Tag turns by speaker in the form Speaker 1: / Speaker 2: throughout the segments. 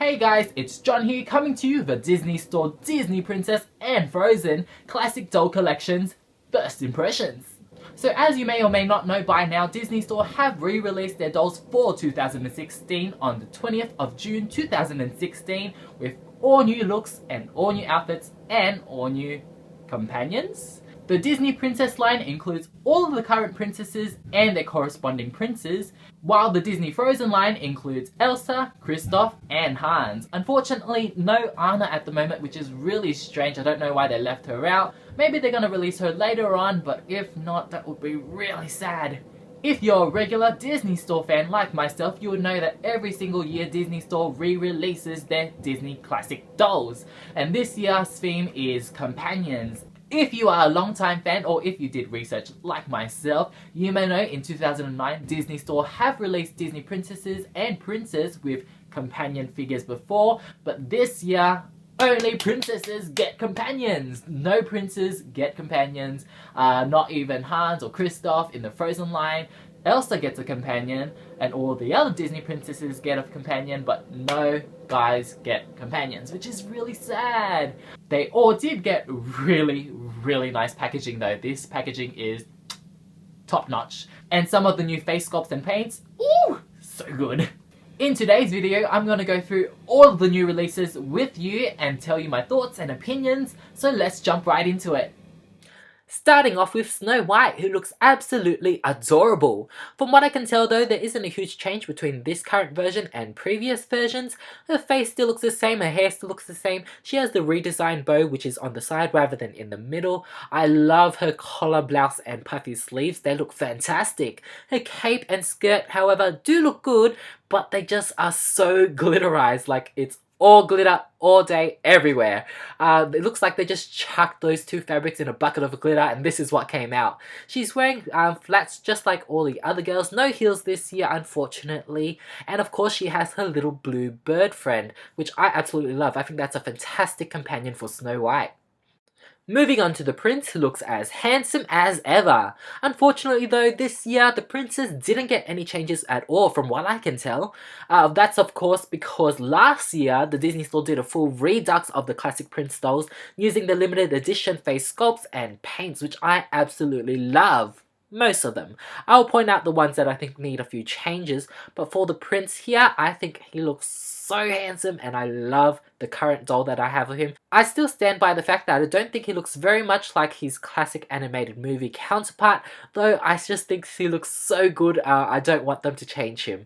Speaker 1: Hey guys, it's John here coming to you with the Disney Store Disney Princess and Frozen Classic Doll Collections First Impressions. So as you may or may not know by now, Disney Store have re-released their dolls for 2016 on the 20th of June 2016 with all new looks and all new outfits and all new companions. The Disney Princess line includes all of the current princesses and their corresponding princes, while the Disney Frozen line includes Elsa, Kristoff, and Hans. Unfortunately, no Anna at the moment, which is really strange. I don't know why they left her out. Maybe they're going to release her later on, but if not, that would be really sad. If you're a regular Disney Store fan like myself, you would know that every single year Disney Store re-releases their Disney classic dolls. And this year's theme is companions. If you are a long-time fan, or if you did research like myself, you may know in 2009 Disney Store have released Disney princesses and princes with companion figures before, but this year only princesses get companions. No princes get companions, not even Hans or Kristoff in the Frozen line. Elsa gets a companion, and all the other Disney princesses get a companion, but no guys get companions, which is really sad. They all did get really nice packaging though. This packaging is top notch. And some of the new face sculpts and paints, ooh, so good. In today's video, I'm going to go through all of the new releases with you and tell you my thoughts and opinions, so let's jump right into it. Starting off with Snow White, who looks absolutely adorable. From what I can tell though, there isn't a huge change between this current version and previous versions. Her face still looks the same, her hair still looks the same. She has the redesigned bow, which is on the side rather than in the middle. I love her collar blouse and puffy sleeves, they look fantastic. Her cape and skirt, however, do look good, but they just are so glitterized, like it's all glitter, all day, everywhere. It looks like they just chucked those two fabrics in a bucket of glitter and this is what came out. She's wearing flats just like all the other girls. No heels this year, unfortunately. And of course she has her little blue bird friend, which I absolutely love. I think that's a fantastic companion for Snow White. Moving on to the prince, who looks as handsome as ever. Unfortunately though, this year the princess didn't get any changes at all from what I can tell. That's of course because last year the Disney Store did a full redux of the classic prince dolls using the limited edition face sculpts and paints, which I absolutely love. Most of them. I'll point out the ones that I think need a few changes, but for the prince here, I think he looks so handsome and I love the current doll that I have of him. I still stand by the fact that I don't think he looks very much like his classic animated movie counterpart, though I just think he looks so good, I don't want them to change him.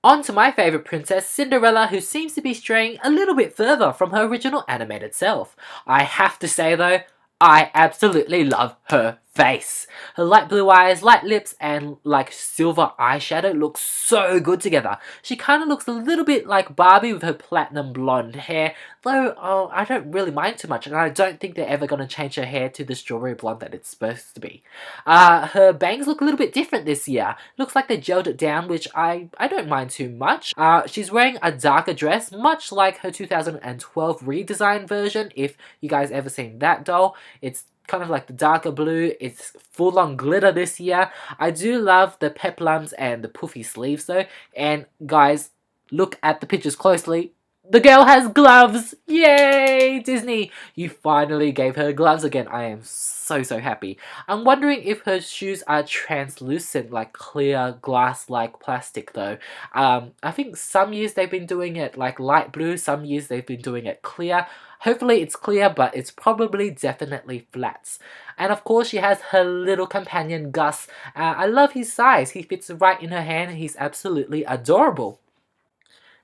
Speaker 1: On to my favourite princess, Cinderella, who seems to be straying a little bit further from her original animated self. I have to say though, I absolutely love her face. Her light blue eyes, light lips, and like silver eyeshadow look so good together. She kind of looks a little bit like Barbie with her platinum blonde hair, though I don't really mind too much, and I don't think they're ever going to change her hair to the strawberry blonde that it's supposed to be. Her bangs look a little bit different this year. Looks like they gelled it down, which I don't mind too much. She's wearing a darker dress, much like her 2012 redesigned version, if you guys ever seen that doll. It's kind of like the darker blue. It's full on glitter this year. I do love the peplums and the puffy sleeves though. And guys, look at the pictures closely. The girl has gloves! Yay! Disney, you finally gave her gloves again. I am so happy. I'm wondering if her shoes are translucent, like clear glass-like plastic though. I think some years they've been doing it like light blue, some years they've been doing it clear. Hopefully it's clear, but it's probably definitely flats. And of course she has her little companion Gus. I love his size. He fits right in her hand and he's absolutely adorable.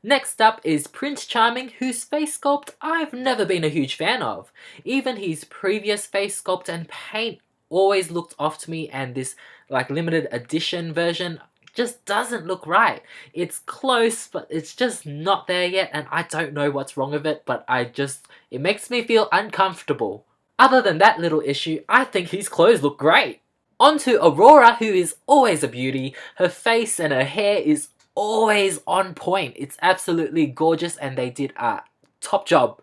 Speaker 1: Next up is Prince Charming, whose face sculpt I've never been a huge fan of. Even his previous face sculpt and paint always looked off to me, and this like limited edition version just doesn't look right. It's close, but it's just not there yet, and I don't know what's wrong with it, but it makes me feel uncomfortable. Other than that little issue, I think his clothes look great. On to Aurora, who is always a beauty. Her face and her hair is always on point. It's absolutely gorgeous and they did a top job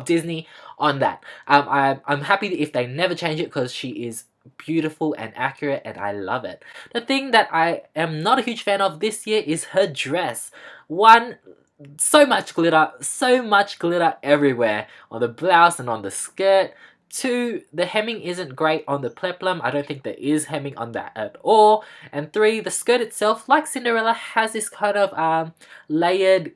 Speaker 1: Disney on that. I'm happy if they never change it because she is beautiful and accurate and I love it. The thing that I am not a huge fan of this year is her dress. One, so much glitter everywhere on the blouse and on the skirt. 2, the hemming isn't great on the peplum. I don't think there is hemming on that at all. And 3, the skirt itself, like Cinderella, has this kind of layered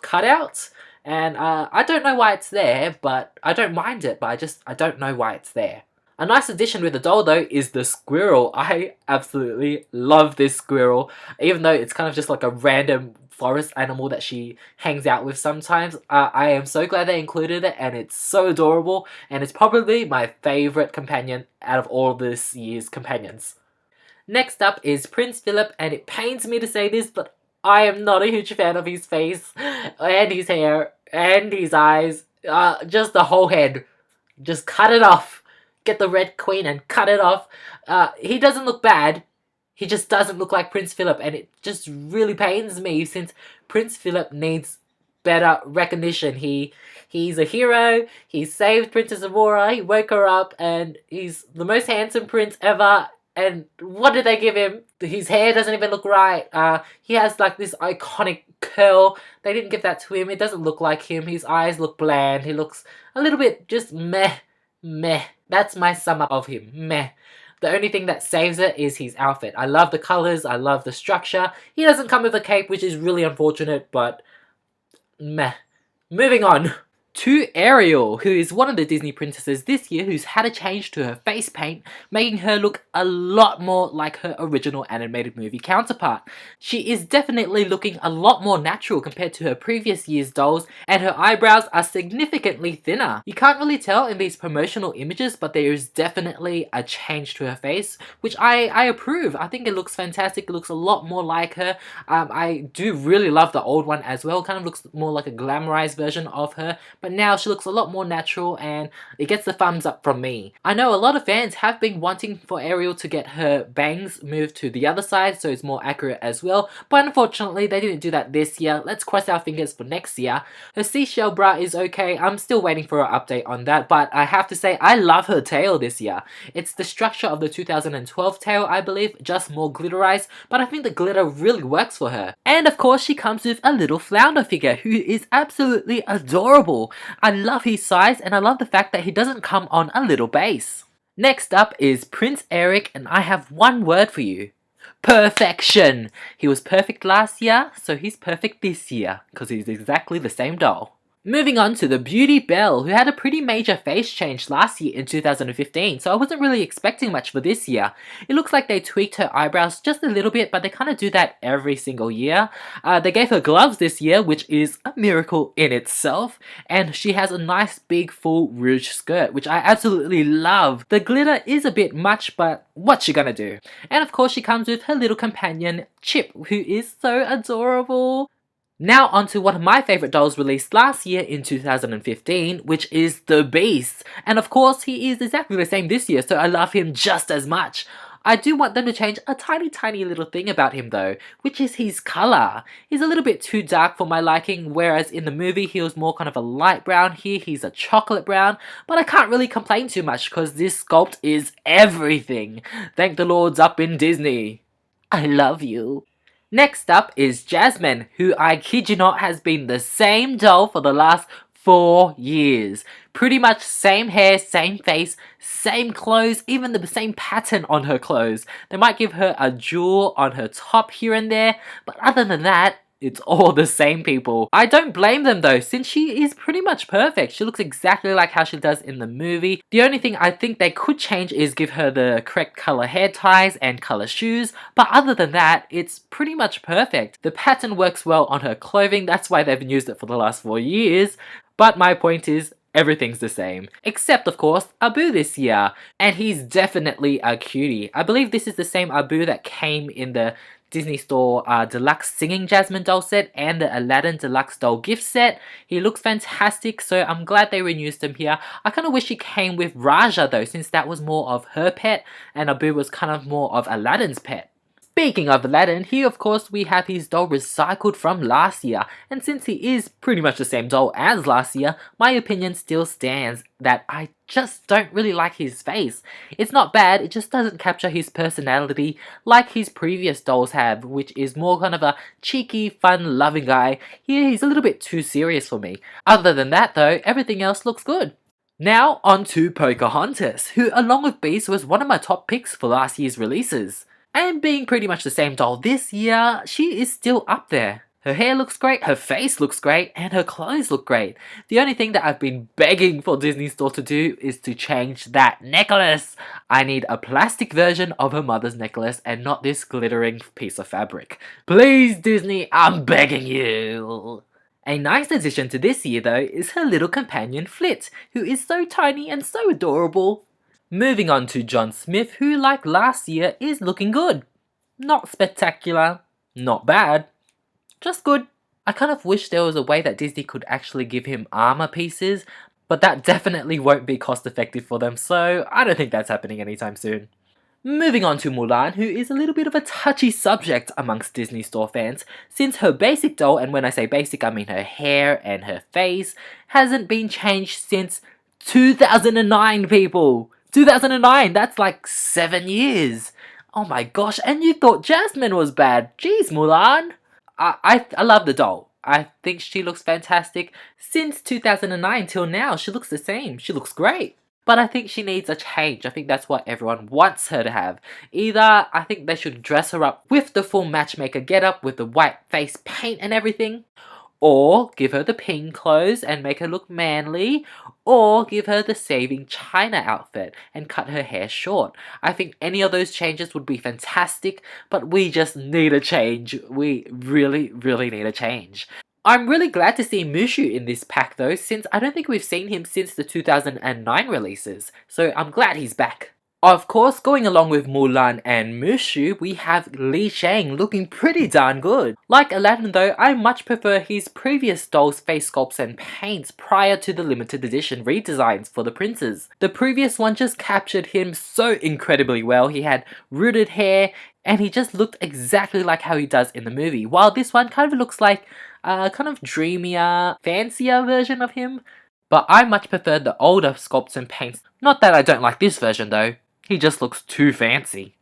Speaker 1: cutout. And I don't know why it's there, but I don't mind it, but I don't know why it's there. A nice addition with the doll though is the squirrel. I absolutely love this squirrel, even though it's kind of just like a random forest animal that she hangs out with sometimes. I am so glad they included it, and it's so adorable, and it's probably my favorite companion out of all this year's companions. Next up is Prince Philip, and it pains me to say this, but I am not a huge fan of his face, and his hair, and his eyes, just the whole head. Just cut it off. Get the Red Queen and cut it off. He doesn't look bad. He just doesn't look like Prince Philip, and it just really pains me since Prince Philip needs better recognition. He's a hero. He saved Princess Aurora. He woke her up, and he's the most handsome prince ever. And what did they give him? His hair doesn't even look right. He has like this iconic curl. They didn't give that to him. It doesn't look like him. His eyes look bland. He looks a little bit just meh. That's my sum up of him. Meh. The only thing that saves it is his outfit. I love the colors. I love the structure. He doesn't come with a cape, which is really unfortunate, but meh. Moving on to Ariel, who is one of the Disney princesses this year who's had a change to her face paint, making her look a lot more like her original animated movie counterpart. She is definitely looking a lot more natural compared to her previous year's dolls, and her eyebrows are significantly thinner. You can't really tell in these promotional images, but there is definitely a change to her face, which I approve. I think it looks fantastic. It looks a lot more like her. I do really love the old one as well. It kind of looks more like a glamorized version of her, but now she looks a lot more natural, and it gets the thumbs up from me. I know a lot of fans have been wanting for Ariel to get her bangs moved to the other side so it's more accurate as well, but unfortunately they didn't do that this year. Let's cross our fingers for next year. Her seashell bra is okay. I'm still waiting for an update on that, but I have to say I love her tail this year. It's the structure of the 2012 tail, I believe, just more glitterized, but I think the glitter really works for her. And of course she comes with a little flounder figure who is absolutely adorable. I love his size, and I love the fact that he doesn't come on a little base. Next up is Prince Eric, and I have one word for you. Perfection! He was perfect last year, so he's perfect this year, because he's exactly the same doll. Moving on to the beauty Belle, who had a pretty major face change last year in 2015, so I wasn't really expecting much for this year. It looks like they tweaked her eyebrows just a little bit, but they kind of do that every single year. They gave her gloves this year, which is a miracle in itself, and she has a nice big full rouge skirt, which I absolutely love. The glitter is a bit much, but what's she gonna do? And of course she comes with her little companion, Chip, who is so adorable. Now onto one of my favourite dolls released last year in 2015, which is the Beast. And of course he is exactly the same this year, so I love him just as much. I do want them to change a tiny little thing about him though, which is his colour. He's a little bit too dark for my liking, whereas in the movie he was more kind of a light brown. Here he's a chocolate brown, but I can't really complain too much because this sculpt is everything. Thank the Lord's up in Disney. I love you. Next up is Jasmine, who I kid you not has been the same doll for the last 4 years. Pretty much same hair, same face, same clothes, even the same pattern on her clothes. They might give her a jewel on her top here and there, but other than that, it's all the same people. I don't blame them though, since she is pretty much perfect. She looks exactly like how she does in the movie. The only thing I think they could change is give her the correct color hair ties and color shoes, but other than that, it's pretty much perfect. The pattern works well on her clothing, that's why they've used it for the last 4 years, but my point is, everything's the same. Except, of course, Abu this year. And he's definitely a cutie. I believe this is the same Abu that came in the Disney Store Deluxe Singing Jasmine doll set and the Aladdin Deluxe doll gift set. He looks fantastic, so I'm glad they reused him here. I kind of wish he came with Raja though, since that was more of her pet and Abu was kind of more of Aladdin's pet. Speaking of Aladdin, here of course we have his doll recycled from last year, and since he is pretty much the same doll as last year, my opinion still stands that I just don't really like his face. It's not bad, it just doesn't capture his personality like his previous dolls have, which is more kind of a cheeky, fun, loving guy. Here he's a little bit too serious for me. Other than that though, everything else looks good. Now on to Pocahontas, who along with Beast was one of my top picks for last year's releases. And being pretty much the same doll this year, she is still up there. Her hair looks great, her face looks great, and her clothes look great. The only thing that I've been begging for Disney Store to do is to change that necklace. I need a plastic version of her mother's necklace and not this glittering piece of fabric. Please Disney, I'm begging you. A nice addition to this year though is her little companion Flit, who is so tiny and so adorable. Moving on to John Smith, who like last year is looking good. Not spectacular, not bad, just good. I kind of wish there was a way that Disney could actually give him armor pieces, but that definitely won't be cost effective for them, so I don't think that's happening anytime soon. Moving on to Mulan, who is a little bit of a touchy subject amongst Disney Store fans, since her basic doll, and when I say basic I mean her hair and her face, hasn't been changed since 2009, people! 2009, that's like 7 years. Oh my gosh, and you thought Jasmine was bad. Jeez, Mulan. I love the doll. I think she looks fantastic. Since 2009 till now, she looks the same. She looks great. But I think she needs a change. I think that's what everyone wants her to have. Either I think they should dress her up with the full matchmaker getup with the white face paint and everything, or give her the pink clothes and make her look manly, or give her the Saving China outfit and cut her hair short. I think any of those changes would be fantastic, but we just need a change. We really, really need a change. I'm really glad to see Mushu in this pack though, since I don't think we've seen him since the 2009 releases, so I'm glad he's back. Of course, going along with Mulan and Mushu, we have Shang looking pretty darn good. Like Aladdin though, I much prefer his previous doll's face sculpts and paints prior to the limited edition redesigns for the princes. The previous one just captured him so incredibly well. He had rooted hair and he just looked exactly like how he does in the movie, while this one kind of looks like a kind of dreamier, fancier version of him. But I much prefer the older sculpts and paints. Not that I don't like this version though. He just looks too fancy.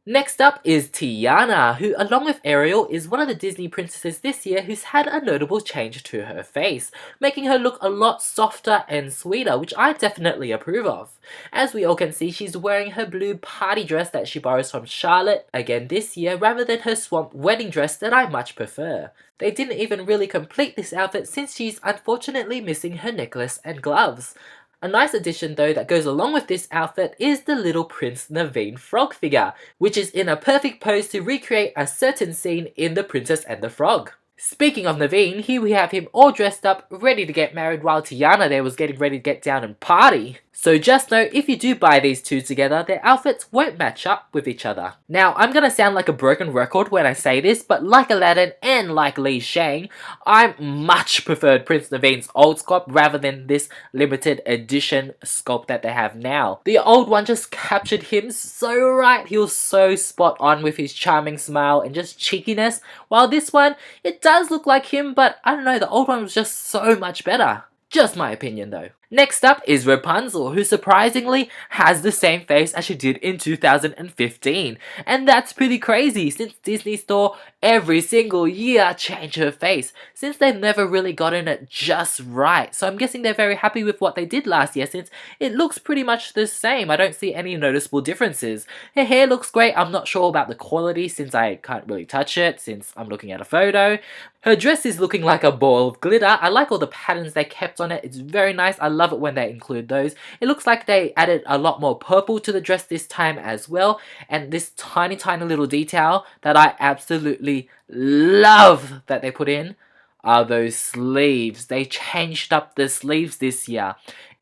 Speaker 1: Next up is Tiana, who along with Ariel is one of the Disney princesses this year who's had a notable change to her face, making her look a lot softer and sweeter, which I definitely approve of. As we all can see, she's wearing her blue party dress that she borrows from Charlotte again this year, rather than her swamp wedding dress that I much prefer. They didn't even really complete this outfit since she's unfortunately missing her necklace and gloves. A nice addition though that goes along with this outfit is the little Prince Naveen frog figure, which is in a perfect pose to recreate a certain scene in The Princess and the Frog. Speaking of Naveen, here we have him all dressed up, ready to get married, while Tiana there was getting ready to get down and party. So just know, if you do buy these two together, their outfits won't match up with each other. Now, I'm gonna sound like a broken record when I say this, but like Aladdin and like Shang, I much preferred Prince Naveen's old sculpt rather than this limited edition sculpt that they have now. The old one just captured him so right. He was so spot on with his charming smile and just cheekiness, while this one, it does look like him, but I don't know, the old one was just so much better. Just my opinion though. Next up is Rapunzel, who surprisingly has the same face as she did in 2015. And that's pretty crazy since Disney Store every single year change her face, since they've never really gotten it just right. So I'm guessing they're very happy with what they did last year since it looks pretty much the same. I don't see any noticeable differences. Her hair looks great. I'm not sure about the quality since I can't really touch it since I'm looking at a photo. Her dress is looking like a ball of glitter. I like all the patterns they kept on it. It's very nice. I love it when they include those. It looks like they added a lot more purple to the dress this time as well. And this tiny little detail that I absolutely love that they put in are those sleeves. They changed up the sleeves this year.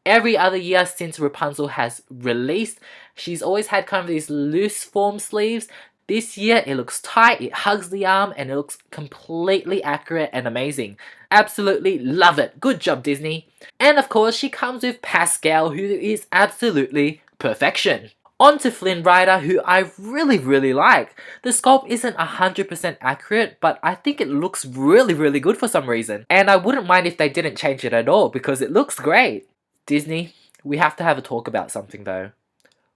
Speaker 1: Every other year since Rapunzel has released, she's always had kind of these loose form sleeves. This year, it looks tight, it hugs the arm, and it looks completely accurate and amazing. Absolutely love it. Good job, Disney. And of course, she comes with Pascal, who is absolutely perfection. On to Flynn Rider, who I really like. The sculpt isn't 100% accurate, but I think it looks really good for some reason. And I wouldn't mind if they didn't change it at all, because it looks great. Disney, we have to have a talk about something though.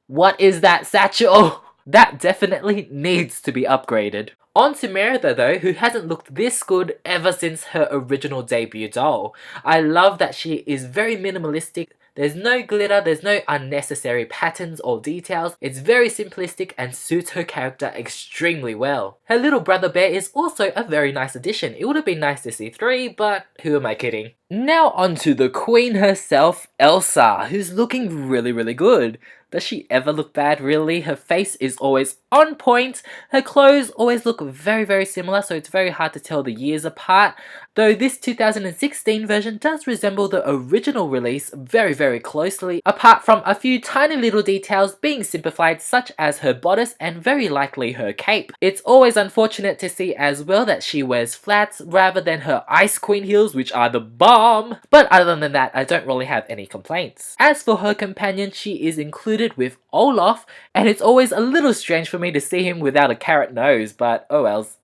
Speaker 1: What is that satchel? That definitely needs to be upgraded. On to Merida though, who hasn't looked this good ever since her original debut doll. I love that she is very minimalistic. There's no glitter, there's no unnecessary patterns or details. It's very simplistic and suits her character extremely well. Her little brother bear is also a very nice addition. It would have been nice to see 3, but who am I kidding? Now on to the queen herself, Elsa, who's looking really good. Does she ever look bad really? Her face is always on point. Her clothes always look very similar, so it's very hard to tell the years apart. Though this 2016 version does resemble the original release very closely, apart from a few tiny little details being simplified, such as her bodice and very likely her cape. It's always unfortunate to see as well that she wears flats rather than her Ice Queen heels, which are the bomb. But other than that, I don't really have any complaints. As for her companion, she is included with Olaf, and it's always a little strange for me to see him without a carrot nose, but oh wells.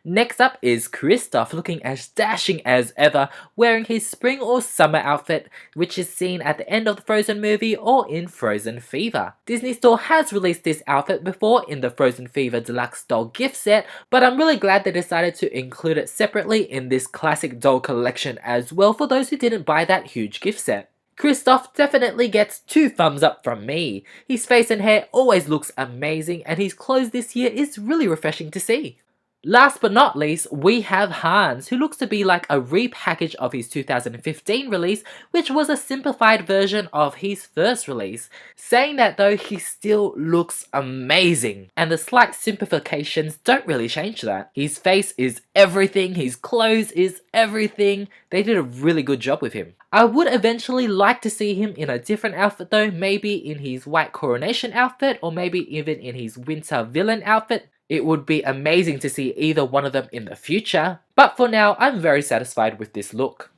Speaker 1: Next up is Kristoff, looking as dashing as ever, wearing his spring or summer outfit, which is seen at the end of the Frozen movie or in Frozen Fever. Disney Store has released this outfit before in the Frozen Fever Deluxe doll gift set, but I'm really glad they decided to include it separately in this classic doll collection as well for those who didn't buy that huge gift set. Kristoff definitely gets 2 thumbs up from me. His face and hair always looks amazing, and his clothes this year is really refreshing to see. Last but not least, we have Hans, who looks to be like a repackage of his 2015 release, which was a simplified version of his first release. Saying that though, he still looks amazing, and the slight simplifications don't really change that. His face is everything, his clothes is everything. They did a really good job with him. I would eventually like to see him in a different outfit though, maybe in his white coronation outfit, or maybe even in his winter villain outfit. It would be amazing to see either one of them in the future, but for now I'm very satisfied with this look.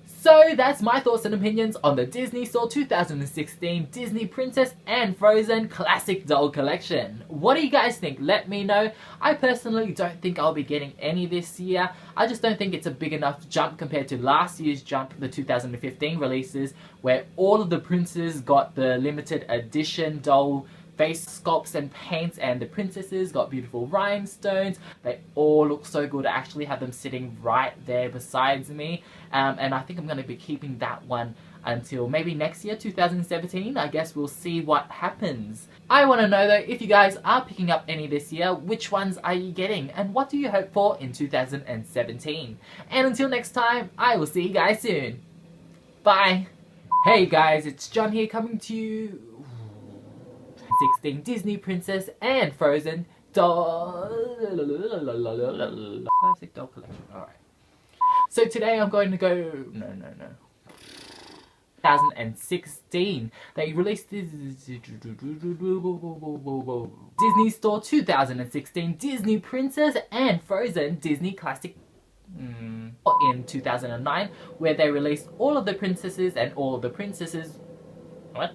Speaker 1: So that's my thoughts and opinions on the Disney Store 2016 Disney Princess and Frozen Classic Doll Collection. What do you guys think? Let me know. I personally don't think I'll be getting any this year. I just don't think it's a big enough jump compared to last year's jump, the 2015 releases, where all of the princes got the limited edition doll face sculpts and paints, and the princesses got beautiful rhinestones. They all look so good. I actually have them sitting right there besides me, and I think I'm going to be keeping that one until maybe next year, 2017. I guess we'll see what happens. I want to know though, if you guys are picking up any this year, which ones are you getting, and what do you hope for in 2017? And until next time, I will see you guys soon. Bye! Hey guys, it's John here coming to you 16 Disney Princess and Frozen doll classic doll collection. Alright. So today I'm going to go 2016. They released this Disney Store 2016 Disney Princess and Frozen Disney Classic in 2009, where they released all of the princesses and all of the princesses. What?